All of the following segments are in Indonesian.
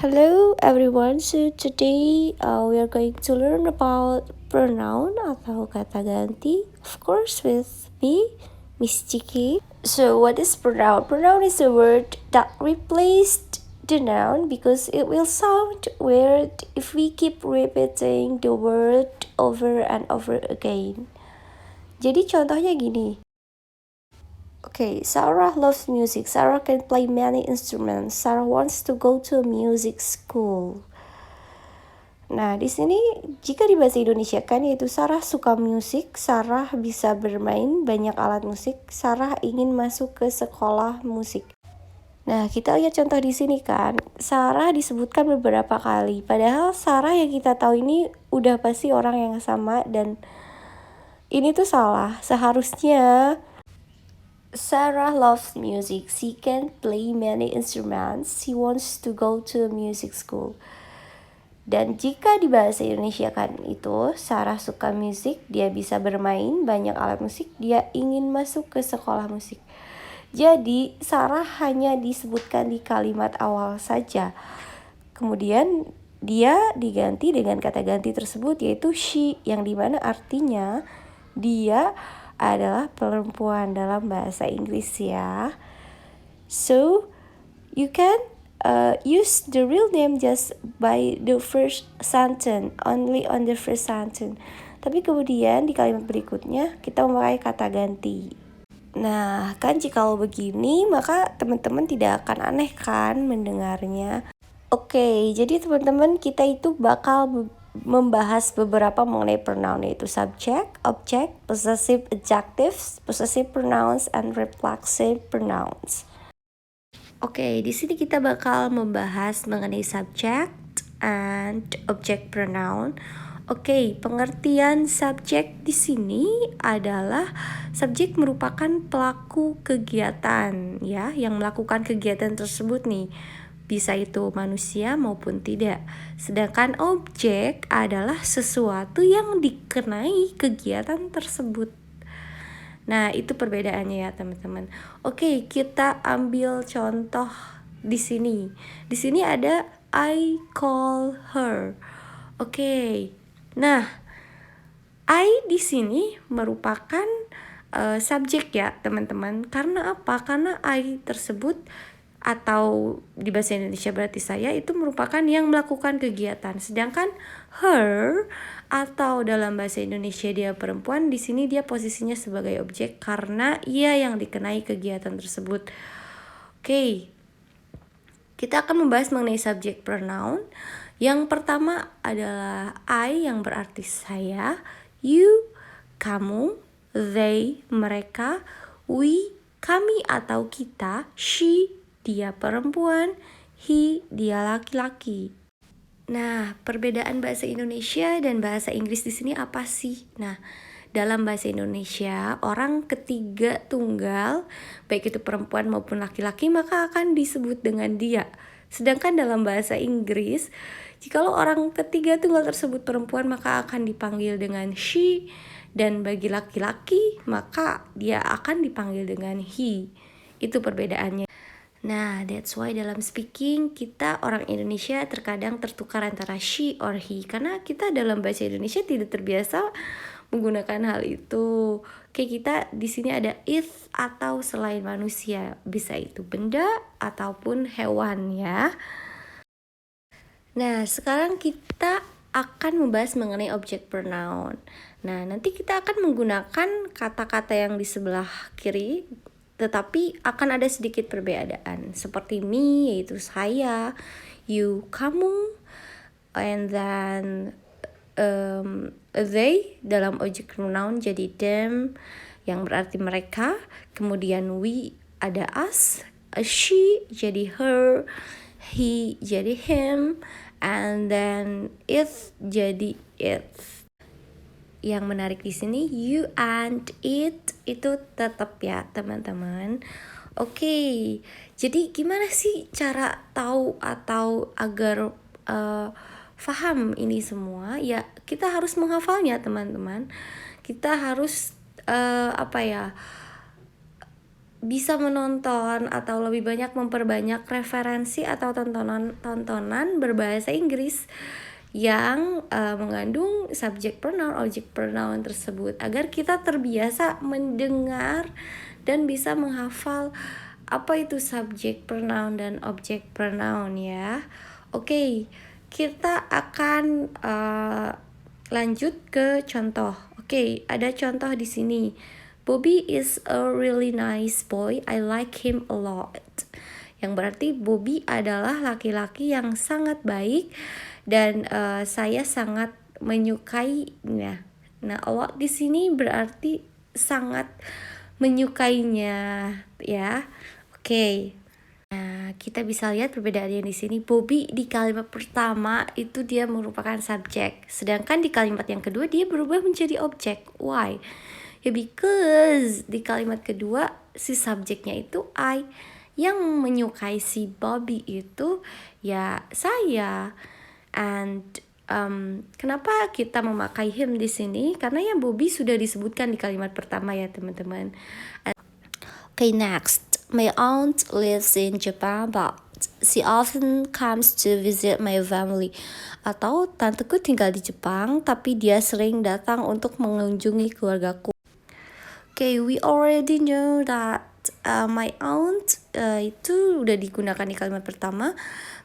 Hello everyone, so today we are going to learn about pronoun atau kata ganti, of course with me, Miss Chiki. So what is pronoun? Pronoun is a word that replaced the noun because it will sound weird if we keep repeating the word over and over again. Jadi contohnya gini. Okay, Sarah loves music. Sarah can play many instruments. Sarah wants to go to a music school. Nah, di sini jika di bahasa Indonesia kan yaitu Sarah suka musik, Sarah bisa bermain banyak alat musik, Sarah ingin masuk ke sekolah musik. Nah, kita lihat contoh di sini kan. Sarah disebutkan beberapa kali, padahal Sarah yang kita tahu ini udah pasti orang yang sama dan ini tuh salah. Seharusnya Sarah loves music. She can play many instruments. She wants to go to a music school. Dan jika di bahasa Indonesia kan itu Sarah suka musik, dia bisa bermain banyak alat musik, dia ingin masuk ke sekolah musik. Jadi Sarah hanya disebutkan di kalimat awal saja. Kemudian dia diganti dengan kata ganti tersebut yaitu she, yang dimana artinya dia adalah perempuan dalam bahasa Inggris ya. So you can use the real name just by the first sentence, only on the first sentence. Tapi kemudian di kalimat berikutnya kita memakai kata ganti. Nah, kan jikalau begini maka teman-teman tidak akan aneh kan mendengarnya. Oke, jadi teman-teman kita itu bakal membahas beberapa mengenai pronoun yaitu subject, object, possessive adjectives, possessive pronouns, and reflexive pronouns. Oke, di sini kita bakal membahas mengenai subject and object pronoun. Oke, pengertian subjek di sini adalah subjek merupakan pelaku kegiatan ya, yang melakukan kegiatan tersebut nih. Bisa itu manusia maupun tidak. Sedangkan objek adalah sesuatu yang dikenai kegiatan tersebut. Nah, itu perbedaannya ya, teman-teman. Oke, kita ambil contoh di sini. Di sini ada I call her. Oke. Nah, I di sini merupakan subjek ya, teman-teman. Karena apa? Karena I tersebut atau di bahasa Indonesia berarti saya itu merupakan yang melakukan kegiatan. Sedangkan her atau dalam bahasa Indonesia dia perempuan, di sini dia posisinya sebagai objek karena ia yang dikenai kegiatan tersebut. Oke. Kita akan membahas mengenai subject pronoun. Yang pertama adalah I yang berarti saya, you, kamu, they, mereka, we, kami atau kita, she, dia perempuan, he, dia laki-laki. Nah, perbedaan bahasa Indonesia dan bahasa Inggris di sini apa sih? Nah, dalam bahasa Indonesia, orang ketiga tunggal, baik itu perempuan maupun laki-laki, maka akan disebut dengan dia. Sedangkan dalam bahasa Inggris, jikalau orang ketiga tunggal tersebut perempuan, maka akan dipanggil dengan she, dan bagi laki-laki, maka dia akan dipanggil dengan he. Itu perbedaannya. Nah, that's why dalam speaking kita orang Indonesia terkadang tertukar antara she or he karena kita dalam bahasa Indonesia tidak terbiasa menggunakan hal itu. Kayak kita di sini ada it atau selain manusia, bisa itu benda ataupun hewan ya. Nah, sekarang kita akan membahas mengenai object pronoun. Nah, nanti kita akan menggunakan kata-kata yang di sebelah kiri, tetapi akan ada sedikit perbedaan. Seperti me, yaitu saya, you, kamu, and then they dalam object pronoun jadi them, yang berarti mereka. Kemudian we ada us, she jadi her, he jadi him, and then it jadi it. Yang menarik di sini you and it itu tetap ya, teman-teman. Oke, jadi gimana sih cara tahu atau agar paham ini semua? Ya, kita harus menghafalnya, teman-teman. Kita harus bisa menonton atau lebih banyak memperbanyak referensi atau tontonan berbahasa Inggris yang mengandung subjek pronoun, objek pronoun tersebut, agar kita terbiasa mendengar dan bisa menghafal apa itu subjek pronoun dan objek pronoun ya. Oke, kita akan lanjut ke contoh. Oke, ada contoh di sini. Bobby is a really nice boy. I like him a lot. Yang berarti Bobby adalah laki-laki yang sangat baik dan saya sangat menyukainya. Nah, a lot di sini berarti sangat menyukainya ya. Oke. Nah, kita bisa lihat perbedaannya di sini. Bobby di kalimat pertama itu dia merupakan subjek, sedangkan di kalimat yang kedua dia berubah menjadi objek. Why? Ya because di kalimat kedua si subjeknya itu I, yang menyukai si Bobby itu ya saya. And kenapa kita memakai him di sini? Karena ya Bobby sudah disebutkan di kalimat pertama ya teman-teman. Okay, next. My aunt lives in Japan, but she often comes to visit my family. Atau tanteku tinggal di Jepang, tapi dia sering datang untuk mengunjungi keluargaku. Okay, we already know that my aunt itu udah digunakan di kalimat pertama.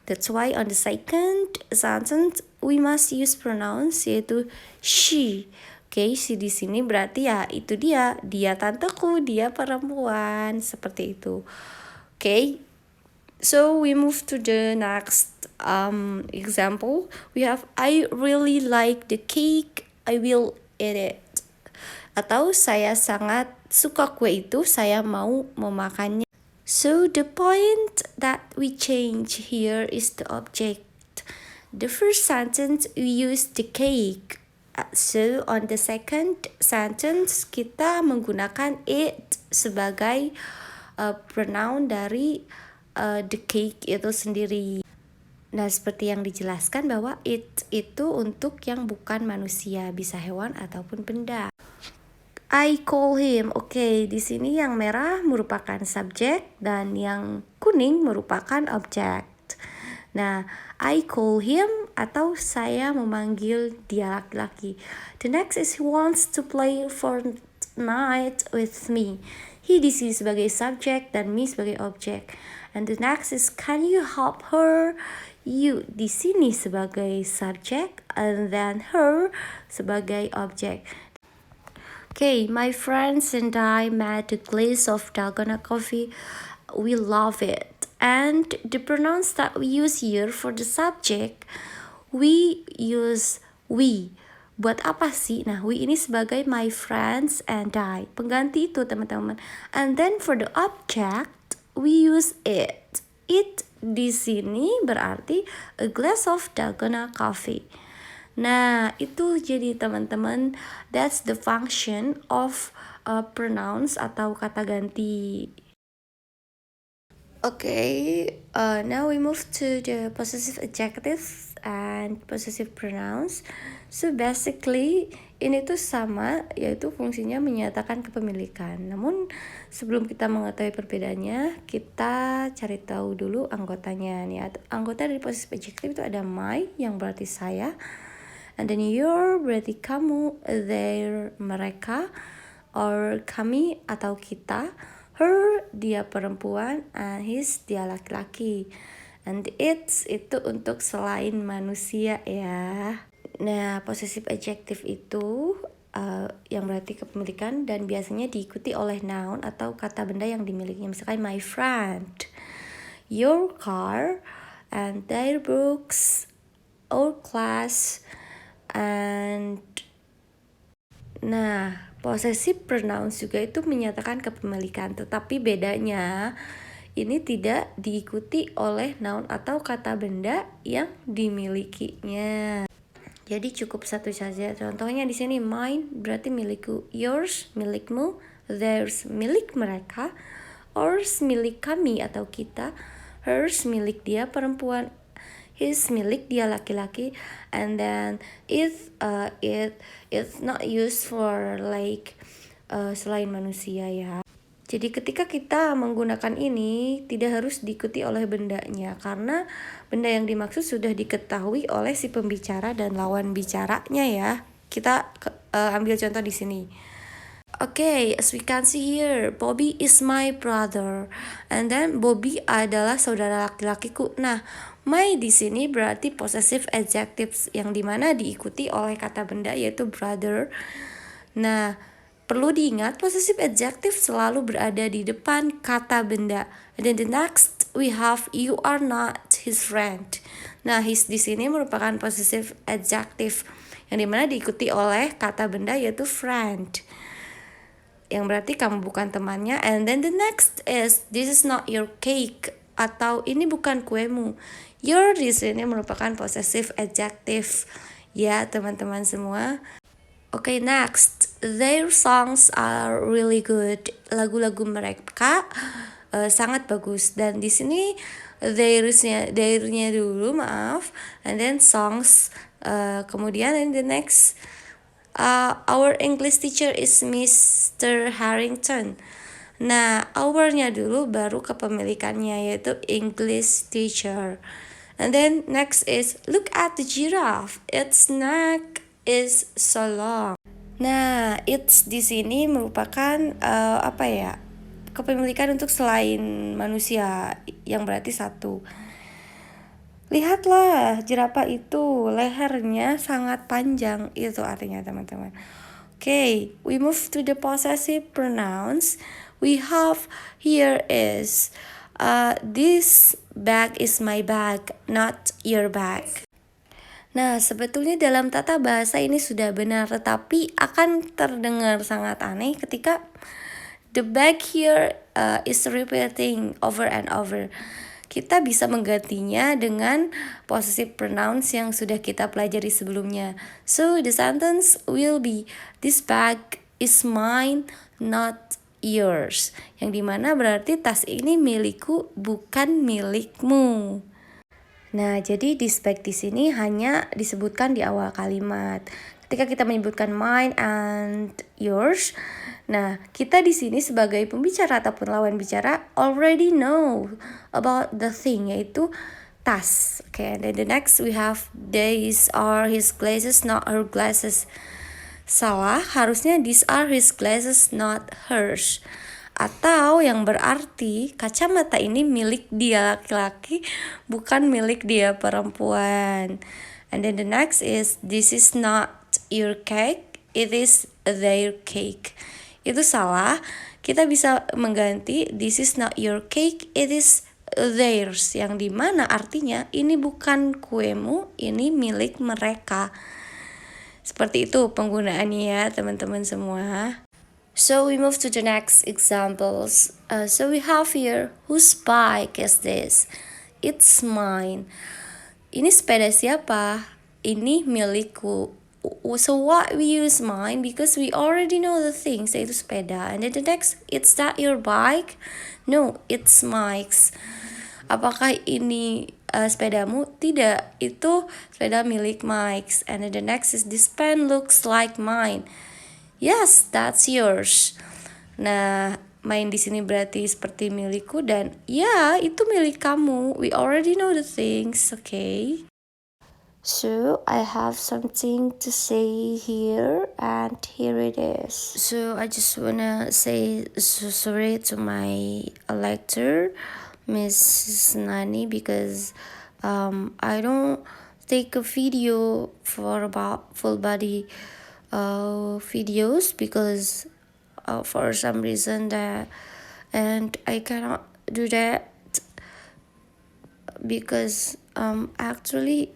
That's why on the second sentence we must use pronouns, yaitu she. Okay, she di sini berarti ya itu dia tanteku, dia perempuan, seperti itu. Okay, so we move to the next example. We have I really like the cake, I will eat it. Atau saya sangat suka kue itu, saya mau memakannya. So the point that we change here is the object. The first sentence we use the cake. So on the second sentence kita menggunakan it sebagai pronoun dari the cake itu sendiri. Nah, seperti yang dijelaskan bahwa it itu untuk yang bukan manusia, bisa hewan ataupun benda. I call him. Oke, di sini yang merah merupakan subjek dan yang kuning merupakan objek. Nah, I call him atau saya memanggil dia laki-laki. The next is he wants to play Fortnite with me. He di sini sebagai subjek dan me sebagai objek. And the next is can you help her? You di sini sebagai subjek and then her sebagai objek. Okay, my friends and I made a glass of dalgona coffee. We love it. And the pronouns that we use here for the subject, we use we. Buat apa sih? Nah, we ini sebagai my friends and I. Pengganti itu, teman-teman. And then for the object, we use it. It di sini berarti a glass of dalgona coffee. Nah, itu jadi teman-teman, that's the function of pronouns atau kata ganti. Okay, now we move to the possessive adjectives and possessive pronouns. So basically ini tuh sama, yaitu fungsinya menyatakan kepemilikan. Namun sebelum kita mengetahui perbedaannya, kita cari tahu dulu anggotanya nih. Anggota dari possessive adjective itu ada my yang berarti saya. And then your berarti kamu, their mereka, or kami atau kita, her dia perempuan, and his dia laki-laki. And it's itu untuk selain manusia ya. Nah, possessive adjective itu yang berarti kepemilikan dan biasanya diikuti oleh noun atau kata benda yang dimilikinya. Misalkan my friend, your car, and their books, our class. And nah, possessive pronouns juga itu menyatakan kepemilikan, tetapi bedanya ini tidak diikuti oleh noun atau kata benda yang dimilikinya. Jadi cukup satu saja. Contohnya di sini mine berarti milikku, yours milikmu, theirs milik mereka, ours milik kami atau kita, hers milik dia perempuan, his milik dia laki-laki, and then it's not used for like selain manusia ya. Jadi ketika kita menggunakan ini tidak harus diikuti oleh bendanya, karena benda yang dimaksud sudah diketahui oleh si pembicara dan lawan bicaranya ya. Kita ambil contoh di sini. Okay, as we can see here, Bobby is my brother. And then Bobby adalah saudara laki-lakiku. Nah, my di sini berarti possessive adjectives yang dimana diikuti oleh kata benda yaitu brother. Nah, perlu diingat possessive adjective selalu berada di depan kata benda. And then the next we have you are not his friend. Nah, his di sini merupakan possessive adjective yang dimana diikuti oleh kata benda yaitu friend, yang berarti kamu bukan temannya. And then the next is this is not your cake, atau ini bukan kuemu. Your di sini merupakan possessive adjective ya teman-teman semua. Okay, next, their songs are really good. Lagu-lagu mereka sangat bagus. Dan di sini their-nya dulu, maaf, and then songs. Kemudian in the next, our English teacher is Mr. Harrington. Nah, our-nya dulu baru kepemilikannya yaitu English teacher. And then next is look at the giraffe. Its neck is so long. Nah, its di sini merupakan kepemilikan untuk selain manusia yang berarti satu. Lihatlah, jerapah itu lehernya sangat panjang, itu artinya teman-teman. Okay, we move to the possessive pronouns. We have here is this bag is my bag, not your bag. Nah, sebetulnya dalam tata bahasa ini sudah benar, tetapi akan terdengar sangat aneh ketika the bag here is repeating over and over. Kita bisa menggantinya dengan possessive pronouns yang sudah kita pelajari sebelumnya. So the sentence will be this bag is mine, not yours. Yang dimana berarti tas ini milikku, bukan milikmu. Nah, jadi this bag di sini hanya disebutkan di awal kalimat. Ketika kita menyebutkan mine and yours, nah, kita di sini sebagai pembicara ataupun lawan bicara already know about the thing, yaitu tas. Okay, and then the next we have these are his glasses, not her glasses. Salah, harusnya these are his glasses, not hers. Atau yang berarti kacamata ini milik dia laki-laki, bukan milik dia perempuan. And then the next is this is not your cake, it is their cake. Itu salah. Kita bisa mengganti this is not your cake, it is theirs, yang dimana artinya ini bukan kuemu, ini milik mereka. Seperti itu penggunaannya ya teman-teman semua. So we move to the next examples. So we have here, whose bike is this? It's mine. Ini sepeda siapa? Ini milikku. So why we use mine? Because we already know the things, yaitu sepeda. And then the next, it's that your bike? No, it's Mike's. Apakah ini sepedamu? Tidak, itu sepeda milik Mike's. And then the next is, this pen looks like mine. Yes, that's yours. Nah, mine di sini berarti seperti milikku, dan ya, itu milik kamu. We already know the things, okay? So, I have something to say here, and here it is. So, I just wanna say sorry to my lecturer, Miss Nani, because I don't take a video for about full body videos because for some reason that, and I cannot do that because actually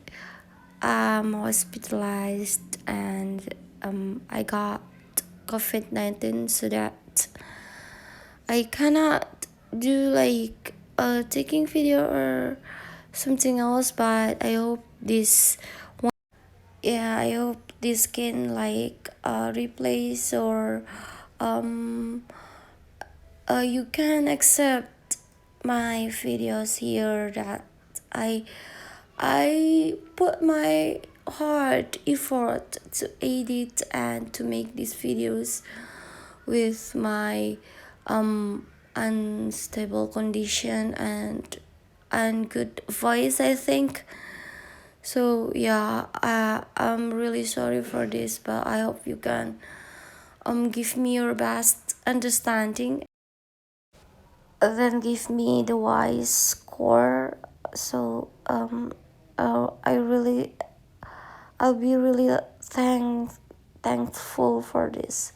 I'm hospitalized and I got COVID-19, so that I cannot do like taking video or something else. But I hope this one, yeah, I hope this can like replace or you can accept my videos here, that I put my hard effort to edit and to make these videos with my unstable condition and good voice, I think. So yeah, I'm really sorry for this, but I hope you can give me your best understanding, then give me the wise score. So I really, I'll be really thankful for this.